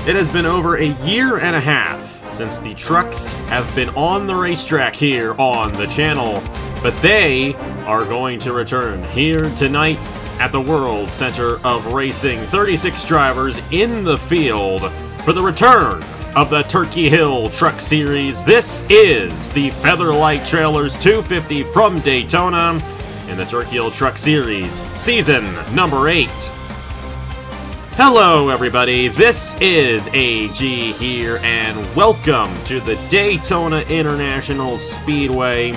It has been over a year and a half since the trucks have been on the racetrack here on the channel, but they are going to return here tonight at the World Center of Racing. 36 drivers in the field for the return of the Turkey Hill Truck Series. This is the Featherlite Trailers 250 from Daytona in the Turkey Hill Truck Series, season number 8. Hello everybody, this is AG here, and welcome to the Daytona International Speedway.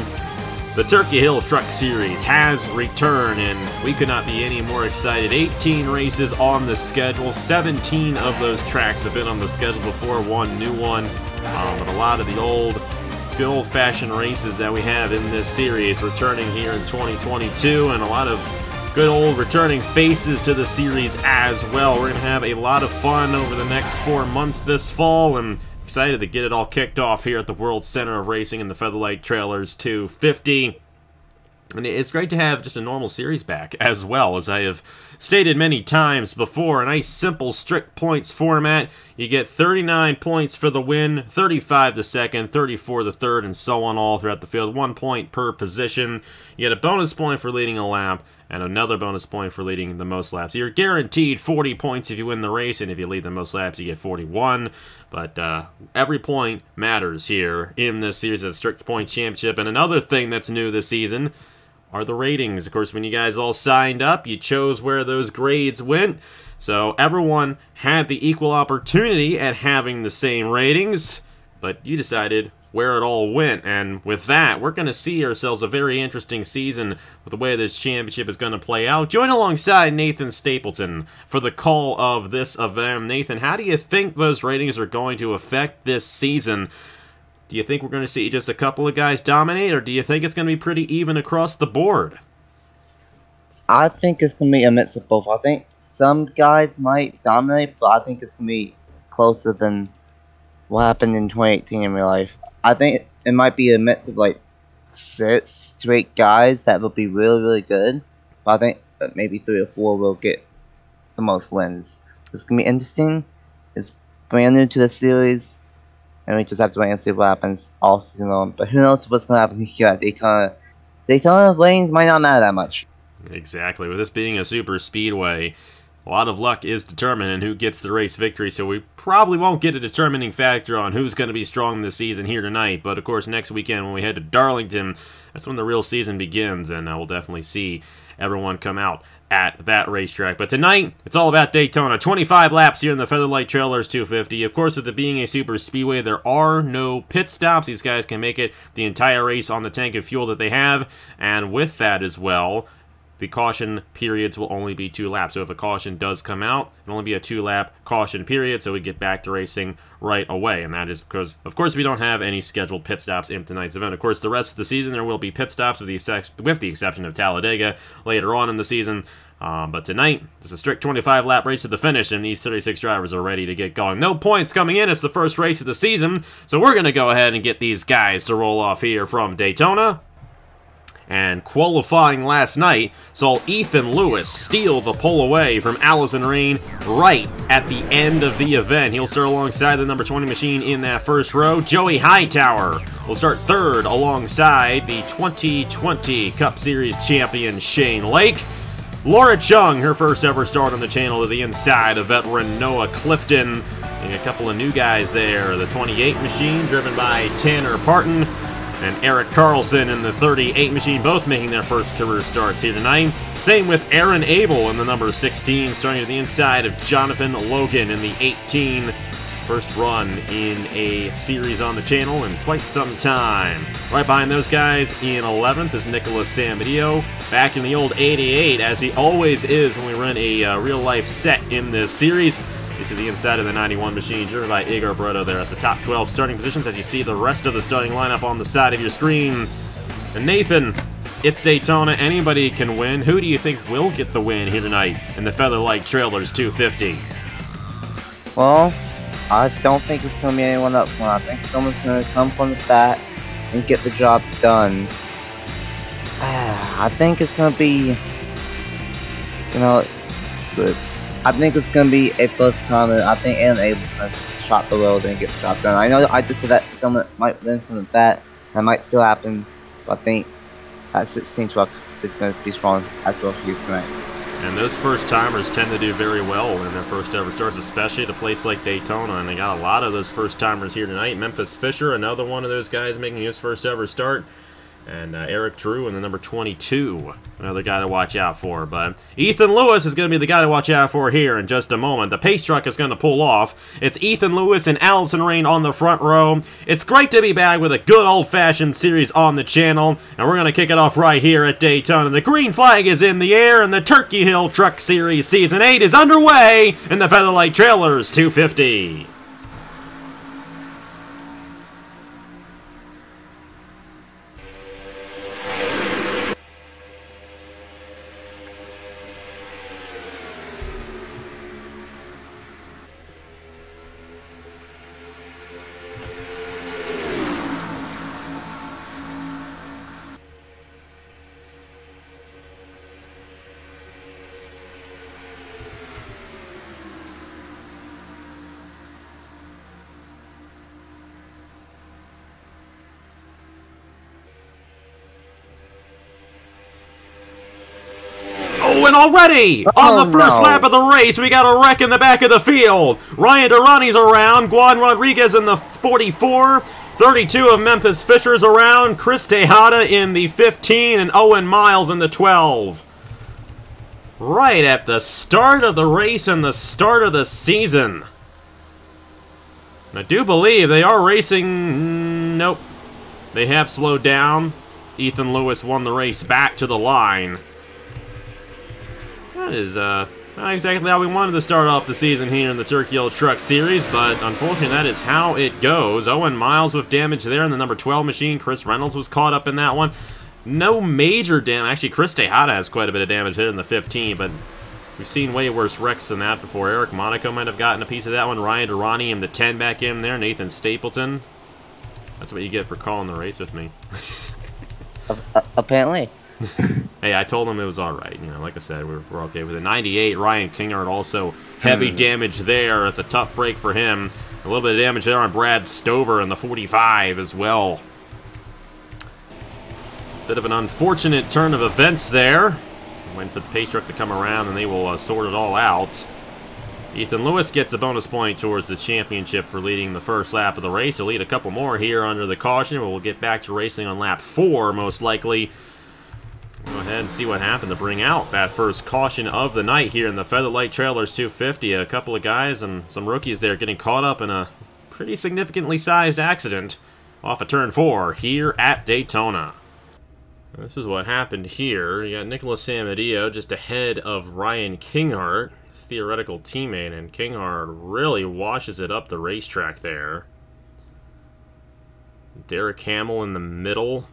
The Turkey Hill Truck Series has returned, and we could not be any more excited. 18 races on the schedule, 17 of those tracks have been on the schedule before, one new one, but a lot of the good old-fashioned races that we have in this series returning here in 2022, and a lot of good old returning faces to the series as well. We're going to have a lot of fun over the next 4 months this fall, and excited to get it all kicked off here at the World Center of Racing in the Featherlite Trailers 250. And it's great to have just a normal series back as well. As I have stated many times before, a nice simple strict points format. You get 39 points for the win, 35 the second, 34 the third, and so on all throughout the field. 1 point per position. You get a bonus point for leading a lap, and another bonus point for leading the most laps. You're guaranteed 40 points if you win the race, and if you lead the most laps, you get 41. But every point matters here in this series of Strict Point Championship. And another thing that's new this season are the ratings. Of course, when you guys all signed up, you chose where those grades went. So everyone had the equal opportunity at having the same ratings, but you decided where it all went. And with that, we're going to see ourselves a very interesting season with the way this championship is going to play out. Join alongside Nathan Stapleton for the call of this event. Nathan, how do you think those ratings are going to affect this season? Do you think we're going to see just a couple of guys dominate, or do you think it's going to be pretty even across the board? I think it's going to be a mix of both. I think some guys might dominate, but I think it's going to be closer than what happened in 2018 in real life. I think it might be a mix of like 6 to 8 guys that will be really, really good. But I think that maybe 3 or 4 will get the most wins. So it's going to be interesting. It's brand new to the series, and we just have to wait and see what happens all season long. But who knows what's going to happen here at Daytona. Daytona ratings might not matter that much. Exactly. With this being a super speedway, a lot of luck is determined in who gets the race victory, so we probably won't get a determining factor on who's going to be strong this season here tonight. But of course, next weekend when we head to Darlington, that's when the real season begins, and we'll definitely see everyone come out at that racetrack. But tonight, it's all about Daytona. 25 laps here in the Featherlite Trailers 250. Of course, with it being a super speedway, there are no pit stops. These guys can make it the entire race on the tank of fuel that they have, and with that as well, the caution periods will only be 2 laps. So if a caution does come out, it'll only be a 2-lap caution period, so we get back to racing right away. And that is because, of course, we don't have any scheduled pit stops in tonight's event. Of course, the rest of the season, there will be pit stops with the exception of Talladega later on in the season. But tonight, it's a strict 25-lap race to the finish, and these 36 drivers are ready to get going. No points coming in. It's the first race of the season, so we're going to go ahead and get these guys to roll off here from Daytona. And qualifying last night saw Ethan Lewis steal the pole away from Allison Rain right at the end of the event. He'll start alongside the number 20 machine in that first row. Joey Hightower will start third alongside the 2020 Cup Series champion Shane Lake. Laura Chung, her first ever start on the channel, to the inside of veteran Noah Clifton. And a couple of new guys there. The 28 machine driven by Tanner Parton, and Eric Carlson in the 38 machine, both making their first career starts here tonight. Same with Aaron Abel in the number 16, starting to the inside of Jonathan Logan in the 18. First run in a series on the channel in quite some time. Right behind those guys in 11th is Nicholas Samadillo, back in the old 88, as he always is when we run a real-life set in this series. You see the inside of the 91 machine, driven by Igor Brito there. That's the top 12 starting positions as you see the rest of the starting lineup on the side of your screen. And Nathan, it's Daytona. Anybody can win. Who do you think will get the win here tonight in the Featherlite Trailers 250? Well, I don't think it's going to be anyone up front. I think someone's going to come from the back and get the job done. I think it's going to be, it's good. I think it's gonna be a first time, and I think N.A. will shot the world and get the job done. I know I just said that someone might win from the bat. That might still happen, but I think that 16 truck is going to be strong as well for you tonight. And those first-timers tend to do very well in their first-ever starts, especially at a place like Daytona. And they got a lot of those first-timers here tonight. Memphis Fisher, another one of those guys making his first-ever start. And Eric Drew in the number 22, another guy to watch out for. But Ethan Lewis is going to be the guy to watch out for here in just a moment. The pace truck is going to pull off. It's Ethan Lewis and Allison Rain on the front row. It's great to be back with a good old-fashioned series on the channel. And we're going to kick it off right here at Daytona. The green flag is in the air, and the Turkey Hill Truck Series Season 8 is underway in the Featherlite Trailers 250. And already, on the first lap of the race, we got a wreck in the back of the field. Ryan Durrani's around. Juan Rodriguez in the 44. 32 of Memphis Fisher's around. Chris Tejada in the 15. And Owen Miles in the 12. Right at the start of the race and the start of the season. I do believe they are racing... Nope. They have slowed down. Ethan Lewis won the race back to the line. That is not exactly how we wanted to start off the season here in the Turkey Hill Truck Series, but unfortunately that is how it goes. Owen Miles with damage there in the number 12 machine. Chris Reynolds was caught up in that one. No major damage. Actually, Chris Tejada has quite a bit of damage there in the 15, but we've seen way worse wrecks than that before. Eric Monaco might have gotten a piece of that one. Ryan Durrani in the 10 back in there. Nathan Stapleton. That's what you get for calling the race with me. Apparently. Hey, I told him it was alright. You know, like I said, we're okay with it. 98, Ryan Kingard also heavy damage there. It's a tough break for him. A little bit of damage there on Brad Stover in the 45 as well. Bit of an unfortunate turn of events there. Waiting for the pace truck to come around and they will sort it all out. Ethan Lewis gets a bonus point towards the championship for leading the first lap of the race. He'll lead a couple more here under the caution, but we'll get back to racing on lap 4 most likely. Go ahead and see what happened to bring out that first caution of the night here in the Featherlite Trailers 250. A couple of guys and some rookies there getting caught up in a pretty significantly sized accident off of turn 4 here at Daytona. This is what happened here. You got Nicholas Samadillo just ahead of Ryan Kinghart, theoretical teammate, and Kinghart really washes it up the racetrack there. Derek Hamill in the middle.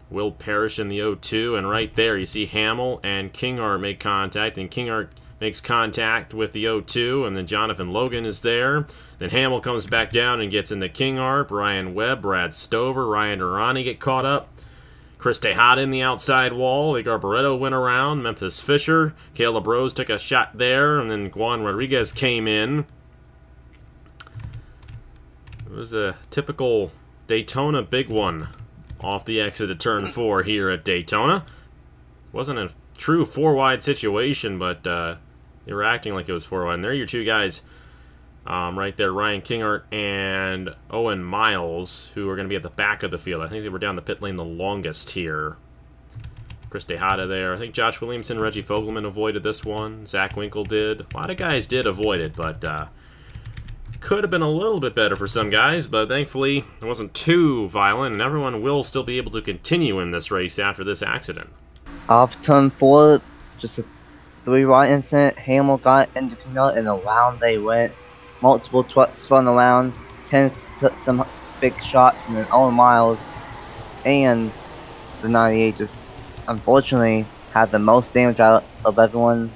Will Parrish in the 0-2, and right there you see Hamill and Kinghart make contact, and Kinghart makes contact with the 0-2, and then Jonathan Logan is there. Then Hamill comes back down and gets into Kinghart. Brian Webb, Brad Stover, Ryan Durrani get caught up. Chris Tejada in the outside wall. Igor Barreto went around. Memphis Fisher. Caleb Rose took a shot there, and then Juan Rodriguez came in. It was a typical Daytona big one off the exit of turn 4 here at Daytona. Wasn't a true 4-wide situation, but they were acting like it was 4-wide. And there are your two guys right there, Ryan Kinghart and Owen Miles, who are going to be at the back of the field. I think they were down the pit lane the longest here. Chris Tejada there. I think Josh Williamson, Reggie Fogelman avoided this one. Zach Winkle did. A lot of guys did avoid it, but could have been a little bit better for some guys, but thankfully it wasn't too violent, and everyone will still be able to continue in this race after this accident. Off turn 4, just a 3-wide incident. Hamill got into Kinghart, and around they went. Multiple trucks spun around. 10 took some big shots, and then Owen Miles and the 98 just unfortunately had the most damage out of everyone.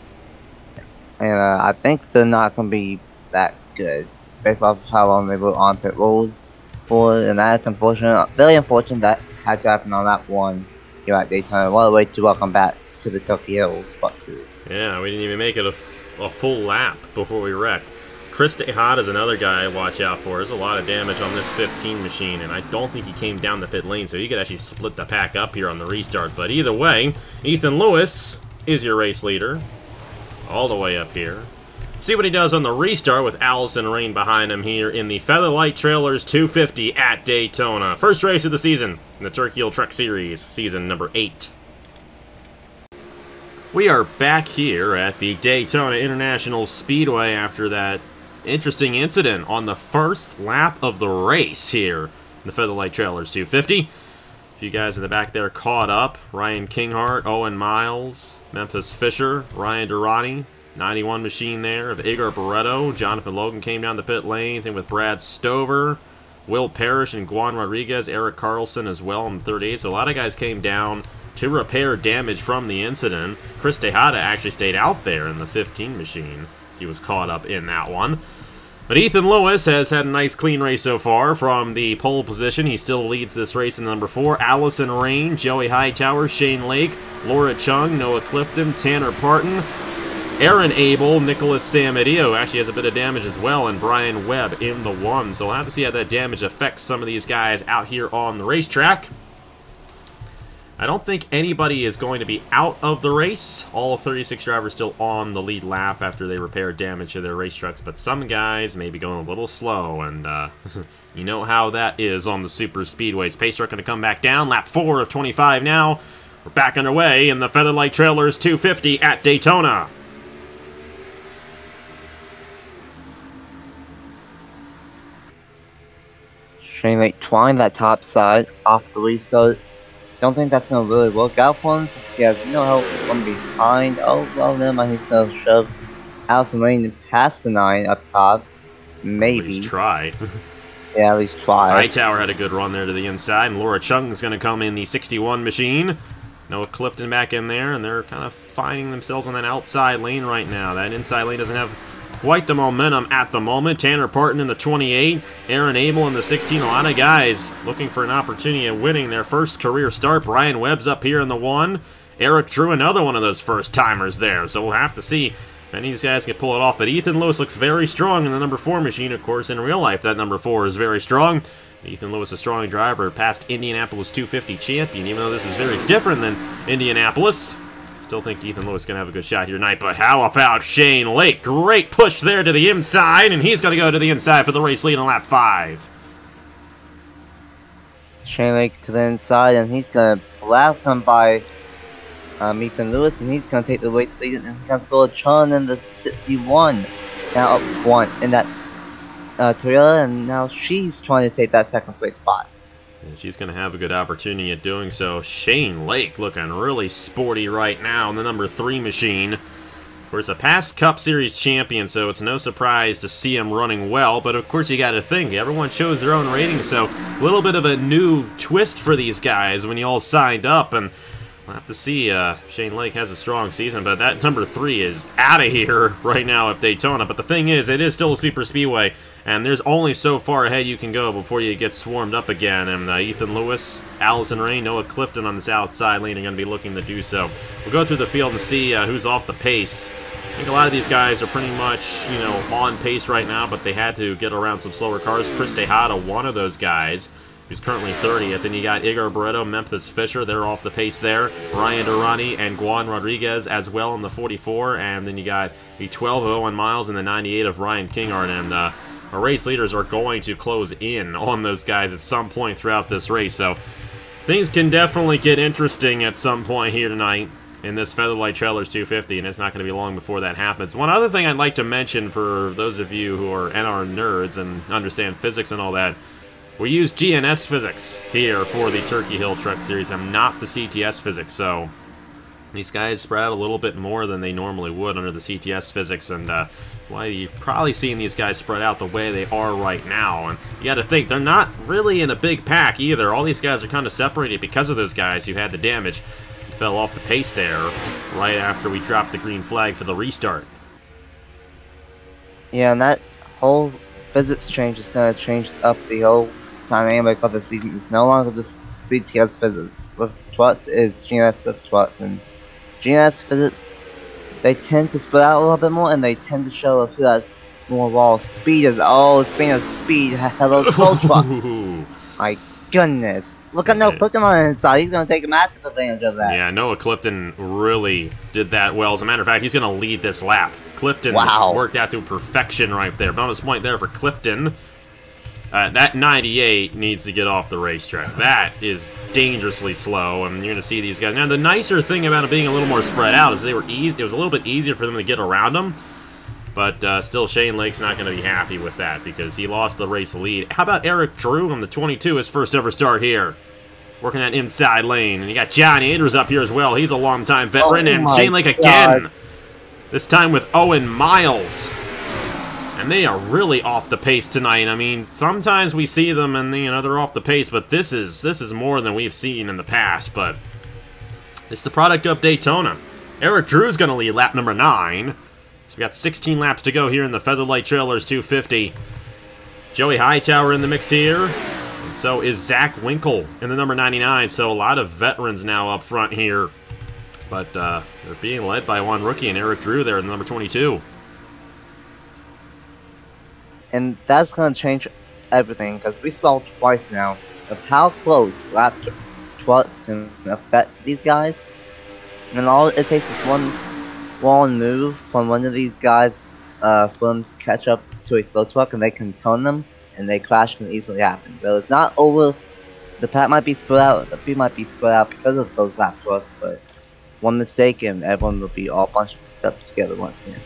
And I think they're not going to be that good based off of how long they were on pit road for, and that's unfortunate. Very unfortunate that had to happen on lap 1 here at Daytona. What a way to welcome back to the Turkey Hill Truck Series. Yeah, we didn't even make it a full lap before we wrecked. Chris Tejada is another guy to watch out for. There's a lot of damage on this 15 machine, and I don't think he came down the pit lane, so he could actually split the pack up here on the restart. But either way, Ethan Lewis is your race leader, all the way up here. See what he does on the restart with Allison Rain behind him here in the Featherlite Trailers 250 at Daytona. First race of the season in the Turkey Hill Truck Series, season number 8. We are back here at the Daytona International Speedway after that interesting incident on the first lap of the race here in the Featherlite Trailers 250. A few guys in the back there caught up. Ryan Kinghart, Owen Miles, Memphis Fisher, Ryan Durrani. 91 machine there of Igor Barreto. Jonathan Logan came down the pit lane. Same with Brad Stover, Will Parrish, and Juan Rodriguez. Eric Carlson as well in the 38. So a lot of guys came down to repair damage from the incident. Chris Tejada actually stayed out there in the 15 machine. He was caught up in that one. But Ethan Lewis has had a nice clean race so far from the pole position. He still leads this race in number 4. Allison Rain, Joey Hightower, Shane Lake, Laura Chung, Noah Clifton, Tanner Parton, Aaron Abel, Nicholas Samadio actually has a bit of damage as well, and Brian Webb in the 1. So we'll have to see how that damage affects some of these guys out here on the racetrack. I don't think anybody is going to be out of the race. All 36 drivers still on the lead lap after they repair damage to their race trucks, but some guys may be going a little slow, and you know how that is on the super speedways. Pace truck going to come back down. Lap 4 of 25 now. We're back underway in the Featherlite Trailers 250 at Daytona. Shane Lake trying that top side off the restart. Don't think that's gonna really work out for him since he has no help from behind. Oh, well, never mind. He's gonna shove Allison Rain past the 9 up top. Maybe. At least try. Yeah, at least try. Hightower had a good run there to the inside, and Laura Chung is going to come in the 61 machine. Noah Clifton back in there, and they're kind of finding themselves on that outside lane right now. That inside lane doesn't have quite the momentum at the moment. Tanner Parton in the 28, Aaron Abel in the 16. A lot of guys looking for an opportunity at winning their first career start. Brian Webb's up here in the 1. Eric Drew, another one of those first-timers there. So we'll have to see if any of these guys can pull it off. But Ethan Lewis looks very strong in the number 4 machine. Of course, in real life, that number 4 is very strong. Ethan Lewis, a strong driver, past Indianapolis 250 champion, even though this is very different than Indianapolis. Still think Ethan Lewis is going to have a good shot here tonight, but how about Shane Lake? Great push there to the inside, and he's going to go to the inside for the race lead on lap 5. Shane Lake to the inside, and he's going to blast him by Ethan Lewis, and he's going to take the race lead, and here comes Laura Chung in the 61. Now up front in that Toyota, and now she's trying to take that second place spot. And she's going to have a good opportunity at doing so. Shane Lake looking really sporty right now in the number 3 machine. Of course, a past Cup Series champion, so it's no surprise to see him running well. But of course, you got to think, everyone chose their own rating, so a little bit of a new twist for these guys when you all signed up. And we'll have to see. Shane Lake has a strong season, but that number 3 is out of here right now at Daytona. But the thing is, it is still a super speedway, and there's only so far ahead you can go before you get swarmed up again. And Ethan Lewis, Allison Rain, Noah Clifton on this outside lane are going to be looking to do so. We'll go through the field and see who's off the pace. I think a lot of these guys are pretty much, you know, on pace right now, but they had to get around some slower cars. Chris Tejada, one of those guys, who's currently 30th. Then you got Igor Barreto, Memphis Fisher, they're off the pace there. Ryan Durrani and Juan Rodriguez as well in the 44. And then you got the 12 of Owen Miles and the 98 of Ryan Kinghart. And our race leaders are going to close in on those guys at some point throughout this race. So things can definitely get interesting at some point here tonight in this Featherlite Trailers 250, and it's not going to be long before that happens. One other thing I'd like to mention for those of you who are NR nerds and understand physics and all that, we use GNS physics here for the Turkey Hill Truck Series. I'm not the CTS physics, so these guys spread out a little bit more than they normally would under the CTS physics, and why you're probably seeing these guys spread out the way they are right now. And you got to think, they're not really in a big pack either. All these guys are kind of separated because of those guys who had the damage. Fell off the pace there right after we dropped the green flag for the restart. Yeah, and that whole physics change is going to change up the whole dynamic of the season. It's no longer just CTS physics. With trucks is GNS with trucks, and GNS physics they tend to split out a little bit more, and they tend to show who has more raw speed. Speaking of speed, hello slow truck. My goodness. Look at Noah Clifton on the inside. He's going to take a massive advantage of that. Yeah, Noah Clifton really did that well. As a matter of fact, he's going to lead this lap. Clifton worked out to perfection right there. Bonus point there for Clifton. That 98 needs to get off the racetrack. That is dangerously slow, and you're going to see these guys. Now, the nicer thing about it being a little more spread out is it was a little bit easier for them to get around them. But still, Shane Lake's not going to be happy with that because he lost the race lead. How about Eric Drew on the 22, his first ever start here? Working that inside lane. And you got John Andrews up here as well. He's a longtime veteran. And Shane Lake again. This time with Owen Miles. And they are really off the pace tonight. I mean, sometimes we see them and they're off the pace, but this is more than we've seen in the past. But it's the product of Daytona. Eric Drew's going to lead lap number 9. So we got 16 laps to go here in the Featherlite Trailers 250. Joey Hightower in the mix here. And so is Zach Winkle in the number 99. So a lot of veterans now up front here. But they're being led by one rookie, and Eric Drew there in the number 22. And that's going to change everything, because we saw twice now of how close lap 12 can affect these guys. And all it takes is one wrong move from one of these guys for them to catch up to a slow truck, and they can tone them, and they crash can easily happen. So it's not over. The pack might be split out, the field might be split out because of those lap 12s, but one mistake and everyone will be all bunched up together once again.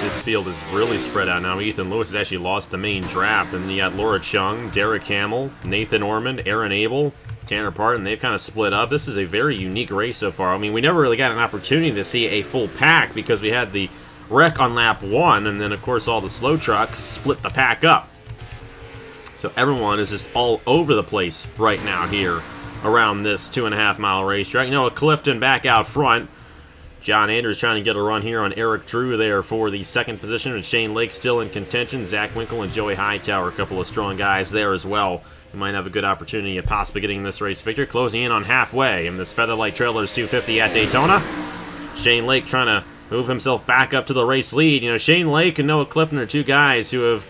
This field is really spread out now. Ethan Lewis has actually lost the main draft, and you got Laura Chung, Derek Hamill, Nathan Ormond, Aaron Abel, Tanner Parton. They've kind of split up. This is a very unique race so far. I mean, we never really got an opportunity to see a full pack because we had the wreck on lap 1, and then, of course, all the slow trucks split the pack up. So everyone is just all over the place right now here around this 2.5-mile racetrack. Clifton back out front. John Andrews trying to get a run here on Eric Drew there for the second position, and Shane Lake still in contention. Zach Winkle and Joey Hightower, a couple of strong guys there as well. You might have a good opportunity of possibly getting this race victory. Closing in on halfway in this Featherlite Trailers 250 at Daytona. Shane Lake trying to move himself back up to the race lead. Shane Lake and Noah Clifton are two guys who have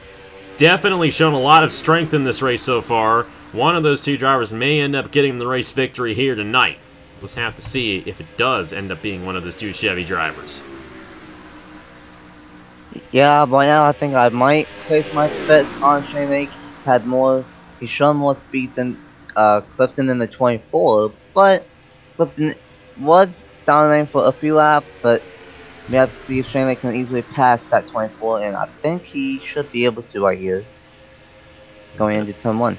definitely shown a lot of strength in this race so far. One of those two drivers may end up getting the race victory here tonight. We'll just have to see if it does end up being one of those two Chevy drivers. Yeah, by now I think I might place my bets on Shane Lake. He's shown more speed than Clifton in the 24, but Clifton was dominating for a few laps, but we have to see if Shane Lake can easily pass that 24, and I think he should be able to right here, going into turn 1.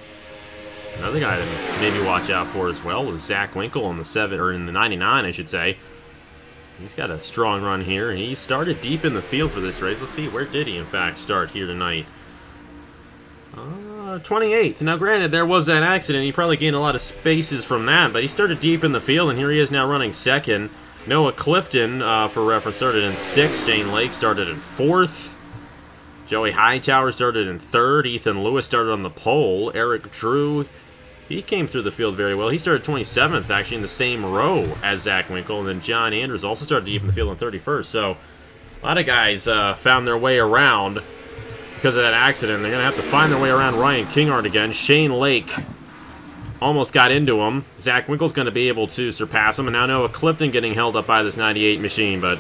Another guy to maybe watch out for as well was Zach Winkle in the 99, I should say. He's got a strong run here. He started deep in the field for this race. Let's see, where did he in fact start here tonight? 28th. Now, granted, there was that accident. He probably gained a lot of spaces from that, but he started deep in the field, and here he is now running second. Noah Clifton, for reference, started in 6th. Shane Lake started in 4th. Joey Hightower started in 3rd. Ethan Lewis started on the pole. Eric Drew, he came through the field very well. He started 27th, actually, in the same row as Zach Winkle. And then John Andrews also started deep in the field in 31st. So a lot of guys found their way around because of that accident. They're going to have to find their way around Ryan Kinghart again. Shane Lake almost got into him. Zach Winkle's going to be able to surpass him. And now Noah Clifton getting held up by this 98 machine. But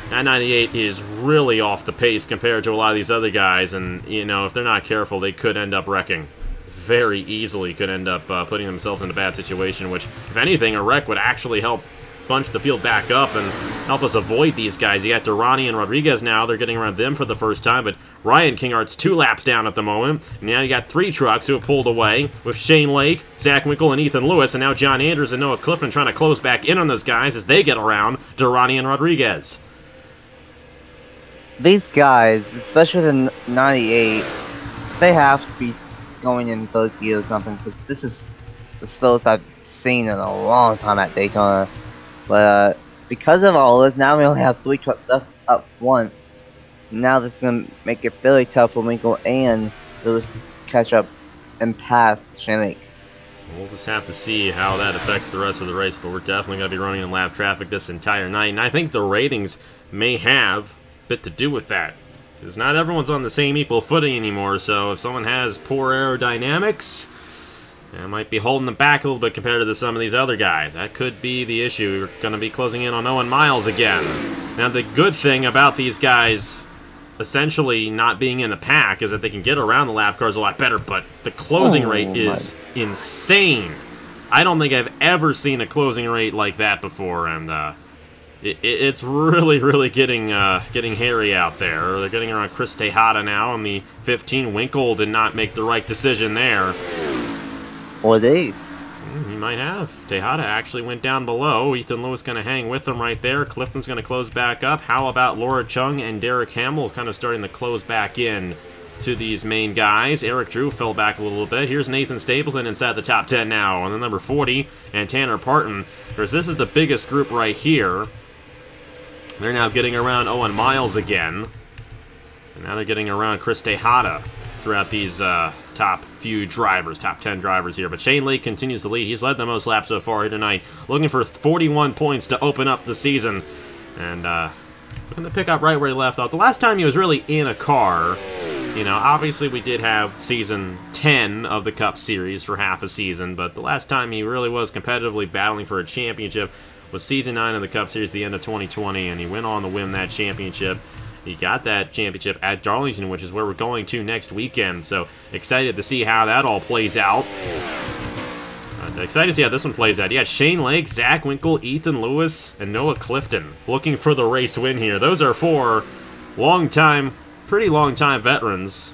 that 98 is really off the pace compared to a lot of these other guys. And, if they're not careful, they could end up wrecking. Very easily could end up putting themselves in a bad situation, which, if anything, a wreck would actually help bunch the field back up and help us avoid these guys. You got Durrani and Rodriguez now. They're getting around them for the first time, but Ryan Kinghart's 2 laps down at the moment. And now you got 3 trucks who have pulled away with Shane Lake, Zach Winkle, and Ethan Lewis, and now John Andrews and Noah Clifton trying to close back in on those guys as they get around Durrani and Rodriguez. These guys, especially the 98, they have to be going in 3rd gear or something, because this is the slowest I've seen in a long time at Daytona. But because of all this, now we only have 3 trucks left up front. Now this is going to make it really tough for Winkle and Lewis to catch up and pass Shane Lake. We'll just have to see how that affects the rest of the race, but we're definitely going to be running in lap traffic this entire night, and I think the ratings may have a bit to do with that, because not everyone's on the same equal footing anymore, so if someone has poor aerodynamics, it might be holding them back a little bit compared to some of these other guys. That could be the issue. We're going to be closing in on Owen Miles again. Now, the good thing about these guys essentially not being in a pack is that they can get around the lap cars a lot better, but the closing rate is insane. I don't think I've ever seen a closing rate like that before, and it's really, really getting hairy out there. They're getting around Chris Tejada now, and the 15 Winkle did not make the right decision there. Or they. He might have. Tejada actually went down below. Ethan Lewis going to hang with him right there. Clifton's going to close back up. How about Laura Chung and Derek Hamill kind of starting to close back in to these main guys? Eric Drew fell back a little bit. Here's Nathan Stapleton inside the top 10 now on the number 40, and Tanner Parton. Because this is the biggest group right here. They're now getting around Owen Miles again. And now they're getting around Chris Tejada throughout these top few drivers, top 10 drivers here. But Shane Lake continues to lead. He's led the most laps so far here tonight, looking for 41 points to open up the season. And looking to pick up right where he left off. The last time he was really in a car, you know, obviously we did have season 10 of the Cup Series for half a season, but the last time he really was competitively battling for a championship was season 9 of the Cup Series, the end of 2020, and he went on to win that championship. He got that championship at Darlington, which is where we're going to next weekend. So excited to see how that all plays out. Excited to see how this one plays out. Yeah, Shane Lake, Zach Winkle, Ethan Lewis, and Noah Clifton looking for the race win here. Those are four pretty long-time veterans.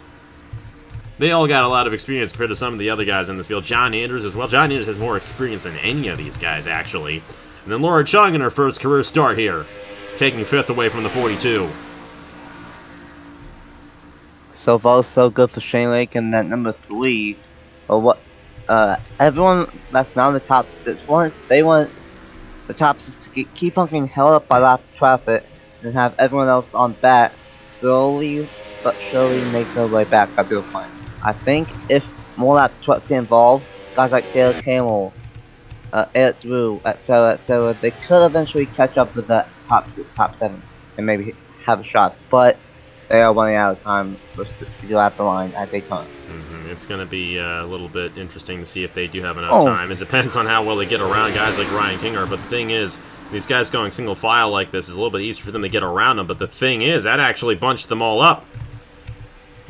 They all got a lot of experience compared to some of the other guys in the field. John Andrews as well. John Andrews has more experience than any of these guys, actually. And then Laura Chung in her first career start here, taking 5th away from the 42. So far, so good for Shane Lake and that number 3. But what? Everyone that's now in the top 6 they want the top 6 to keep on getting held up by lap traffic and have everyone else on back slowly but surely make their way back up to the point. I think if more lap trucks get involved, guys like Taylor Camel, Eric Drew, etc., they could eventually catch up with that top 6, top 7, and maybe have a shot. But they are running out of time with 60 lap the line at Daytona. It's going to be a little bit interesting to see if they do have enough time. It depends on how well they get around guys like Ryan Kinger, but the thing is, these guys going single file like this is a little bit easier for them to get around them, but the thing is, that actually bunched them all up.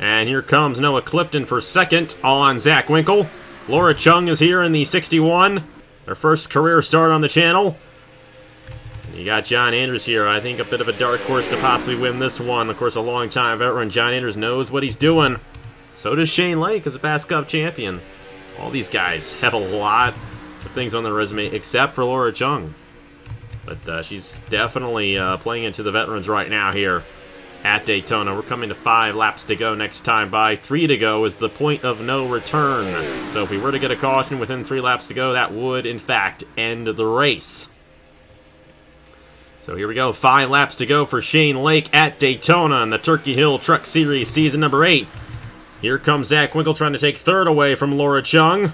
And here comes Noah Clifton for second on Zach Winkle. Laura Chung is here in the 61, their first career start on the channel. You got John Andrews here, I think a bit of a dark horse to possibly win this one. Of course, a long-time veteran. John Andrews knows what he's doing. So does Shane Lake as a past Cup champion. All these guys have a lot of things on their resume, except for Laura Chung. But she's definitely playing into the veterans right now here at Daytona. We're coming to 5 laps to go next time by. 3 to go is the point of no return. So if we were to get a caution within 3 laps to go, that would, in fact, end the race. So here we go, 5 laps to go for Shane Lake at Daytona in the Turkey Hill Truck Series season number 8. Here comes Zach Winkle trying to take 3rd away from Laura Chung.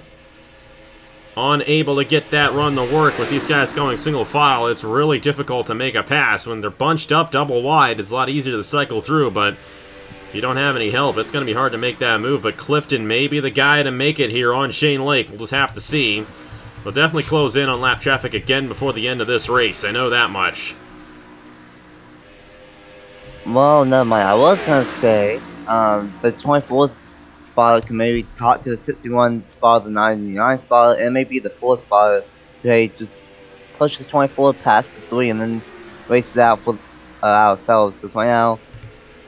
Unable to get that run to work with these guys going single file. It's really difficult to make a pass. When they're bunched up double wide, it's a lot easier to cycle through, but if you don't have any help, it's going to be hard to make that move. But Clifton may be the guy to make it here on Shane Lake. We'll just have to see. They'll definitely close in on lap traffic again before the end of this race. I know that much. Well, never mind. I was gonna say, the 24th spotter can maybe talk to the 61 spotter, the 99 spotter, and maybe the 4th spotter. They just push the 24 past the 3 and then race it out for ourselves. Because right now,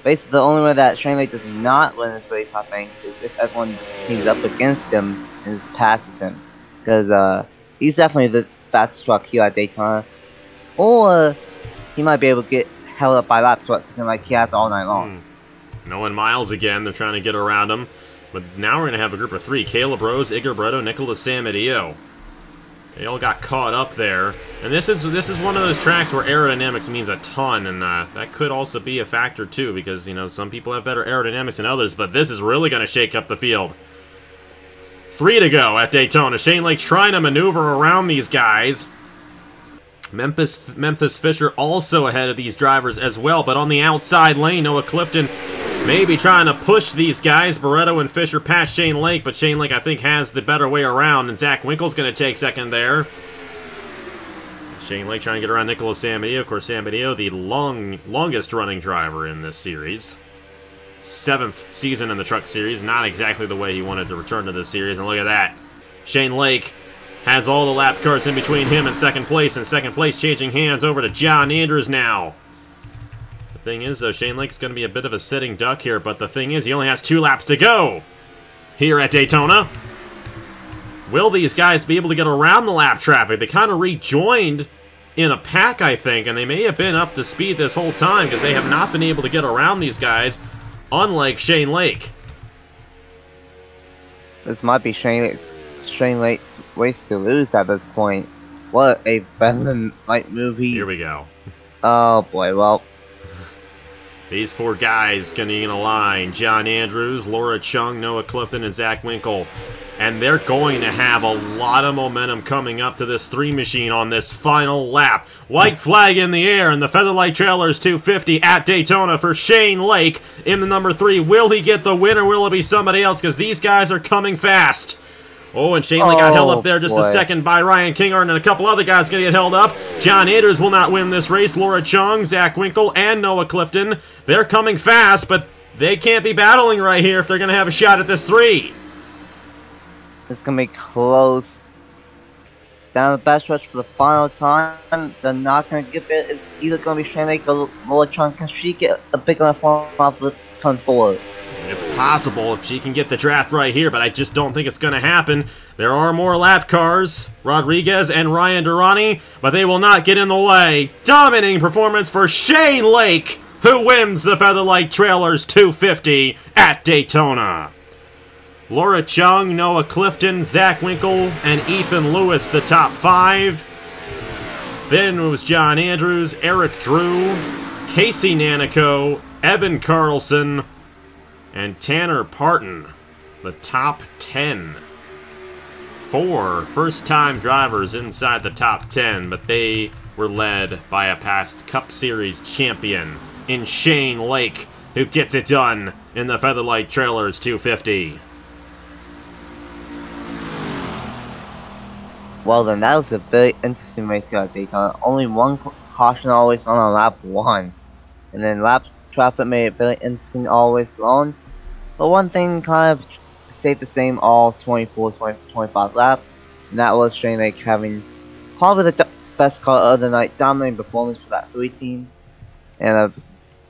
basically the only way that Shane Lake does not win this race, I think, is if everyone teams up against him and just passes him. Because he's definitely the fastest truck here at Daytona. Or he might be able to get held up by lap trucks again like he has all night long. Owen Miles again, they're trying to get around him. But now we're going to have a group of 3. Caleb Rose, Igor Breto, Nicholas Samadillo. They all got caught up there. And this is one of those tracks where aerodynamics means a ton, and that could also be a factor too, because, you know, some people have better aerodynamics than others, but this is really going to shake up the field. 3 to go at Daytona. Shane Lake trying to maneuver around these guys. Memphis Fisher also ahead of these drivers as well, but on the outside lane, Noah Clifton maybe trying to push these guys. Barretto and Fisher past Shane Lake, but Shane Lake, I think, has the better way around, and Zach Winkle's going to take second there. Shane Lake trying to get around Nicholas Samadillo. Of course, Samadillo, the longest-running driver in this series. 7th season in the Truck Series. Not exactly the way he wanted to return to this series, and look at that. Shane Lake has all the lap cards in between him and second place changing hands over to John Andrews now. The thing is, though, Shane Lake's going to be a bit of a sitting duck here, but the thing is, he only has 2 laps to go here at Daytona. Will these guys be able to get around the lap traffic? They kind of rejoined in a pack, I think, and they may have been up to speed this whole time because they have not been able to get around these guys, unlike Shane Lake. This might be Shane Lake's race to lose at this point. What a Featherlite movie. Here we go. Oh boy, well. These 4 guys getting in a line. John Andrews, Laura Chung, Noah Clifton, and Zach Winkle. And they're going to have a lot of momentum coming up to this 3 machine on this final lap. White flag in the air, and the Featherlite Trailers 250 at Daytona for Shane Lake in the number 3. Will he get the win, or will it be somebody else? Because these guys are coming fast. Oh, and Shane Lake got held up there just a second by Ryan Kinghorn, and a couple other guys going to get held up. John Andrews will not win this race. Laura Chung, Zach Winkle, and Noah Clifton. They're coming fast, but they can't be battling right here if they're going to have a shot at this 3. It's going to be close. Down the backstretch for the final time. They're not going to get it. It's either going to be Shane Lake or Laura Chung. Can she get a big enough off the turn forward? It's possible if she can get the draft right here, but I just don't think it's going to happen. There are more lap cars, Rodriguez and Ryan Durrani, but they will not get in the way. Dominating performance for Shane Lake, who wins the Featherlite Trailers 250 at Daytona. Laura Chung, Noah Clifton, Zach Winkle, and Ethan Lewis, the top 5. Then it was John Andrews, Eric Drew, Casey Nanico, Evan Carlson, and Tanner Parton, the top 10. 4 first-time drivers inside the top 10, but they were led by a past Cup Series champion in Shane Lake, who gets it done in the Featherlite Trailers 250. Well then, that was a very interesting race here at Daytona. Only 1 caution always on lap 1. And then lap traffic made it very interesting always long. But one thing kind of stayed the same all 25 laps. And that was Shane Lake having probably the best car of the night, dominating performance for that 3 team. And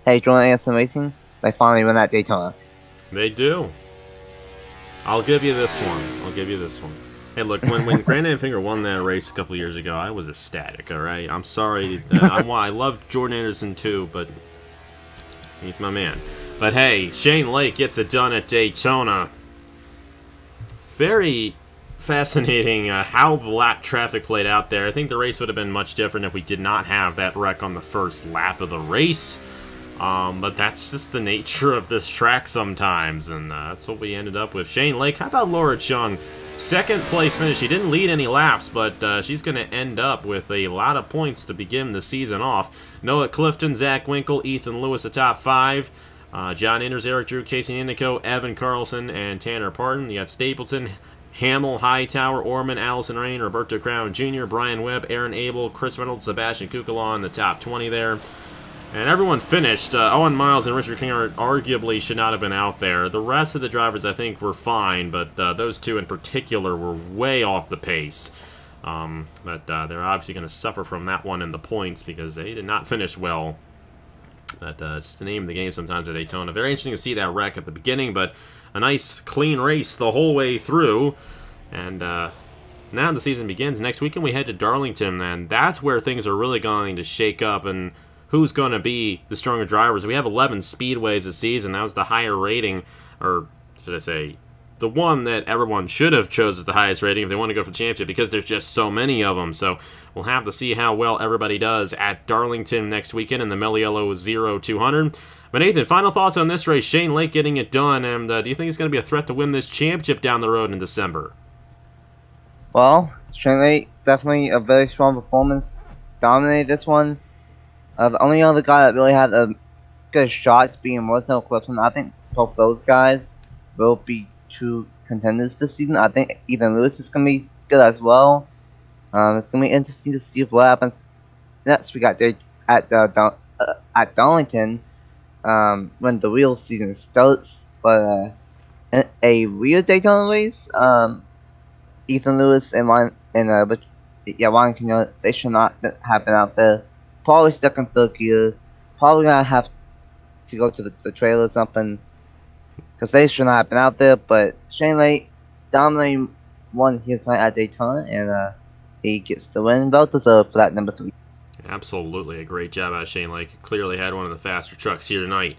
hey, Jordan Anderson Racing, they finally win at Daytona. They do. I'll give you this one. Hey, look, when Grant Finger won that race a couple years ago, I was ecstatic, alright? I'm sorry. I love Jordan Anderson too, but he's my man. But hey, Shane Lake gets it done at Daytona. Very fascinating how the lap traffic played out there. I think the race would have been much different if we did not have that wreck on the first lap of the race. But that's just the nature of this track sometimes, and that's what we ended up with. Shane Lake, how about Laura Chung? 2nd place finish. She didn't lead any laps, but she's going to end up with a lot of points to begin the season off. Noah Clifton, Zach Winkle, Ethan Lewis, the top 5. John Andrews, Eric Drew, Casey Indico, Evan Carlson, and Tanner Parton. You got Stapleton, Hamill, Hightower, Orman, Allison Rain, Roberto Crown Jr., Brian Webb, Aaron Abel, Chris Reynolds, Sebastian Kukala in the top 20 there. And everyone finished. Owen Miles and Richard King arguably should not have been out there. The rest of the drivers, I think, were fine, but those 2 in particular were way off the pace. But they're obviously going to suffer from that one in the points because they did not finish well. But it's the name of the game sometimes at Daytona. Very interesting to see that wreck at the beginning, but a nice, clean race the whole way through. And now the season begins. Next weekend we head to Darlington, and that's where things are really going to shake up and who's going to be the stronger drivers. We have 11 speedways this season. That was the higher rating, or should I say, the one that everyone should have chose as the highest rating if they want to go for the championship because there's just so many of them. So we'll have to see how well everybody does at Darlington next weekend in the Meliello 0200. But Nathan, final thoughts on this race. Shane Lake getting it done, and do you think he's going to be a threat to win this championship down the road in December? Well, Shane Lake, definitely a very strong performance. Dominated this one. The only other guy that really had a good shot being Wilson Clifton. I think both those guys will be true contenders this season. I think Ethan Lewis is going to be good as well. It's going to be interesting to see what happens next. We got at Darlington when the real season starts. But in a real Daytona race, Ethan Lewis and Ryan Cano, they should not have been out there. Probably stuck in third gear. Probably gonna have to go to the trailer or something, because they should not have been out there. But Shane Lake dominating won here tonight at Daytona, and he gets the win. Well deserved for that number 3. Absolutely, a great job out of Shane Lake. Clearly had one of the faster trucks here tonight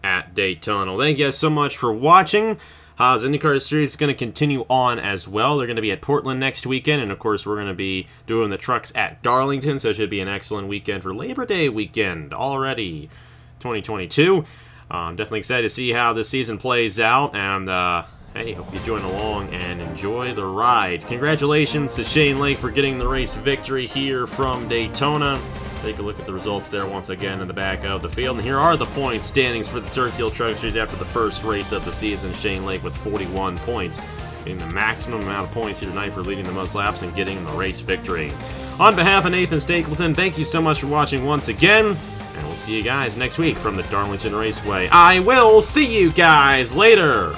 at Daytona. Well, thank you guys so much for watching. Haas IndyCar Series is going to continue on as well. They're going to be at Portland next weekend, and of course we're going to be doing the trucks at Darlington, so it should be an excellent weekend for Labor Day weekend already, 2022. I'm definitely excited to see how this season plays out, and hey, hope you join along and enjoy the ride. Congratulations to Shane Lake for getting the race victory here from Daytona. Take a look at the results there once again in the back of the field. And here are the point standings for the Turf Field Truck Series after the first race of the season. Shane Lake with 41 points, getting the maximum amount of points here tonight for leading the most laps and getting the race victory. On behalf of Nathan Stapleton, thank you so much for watching once again, and we'll see you guys next week from the Darlington Raceway. I will see you guys later!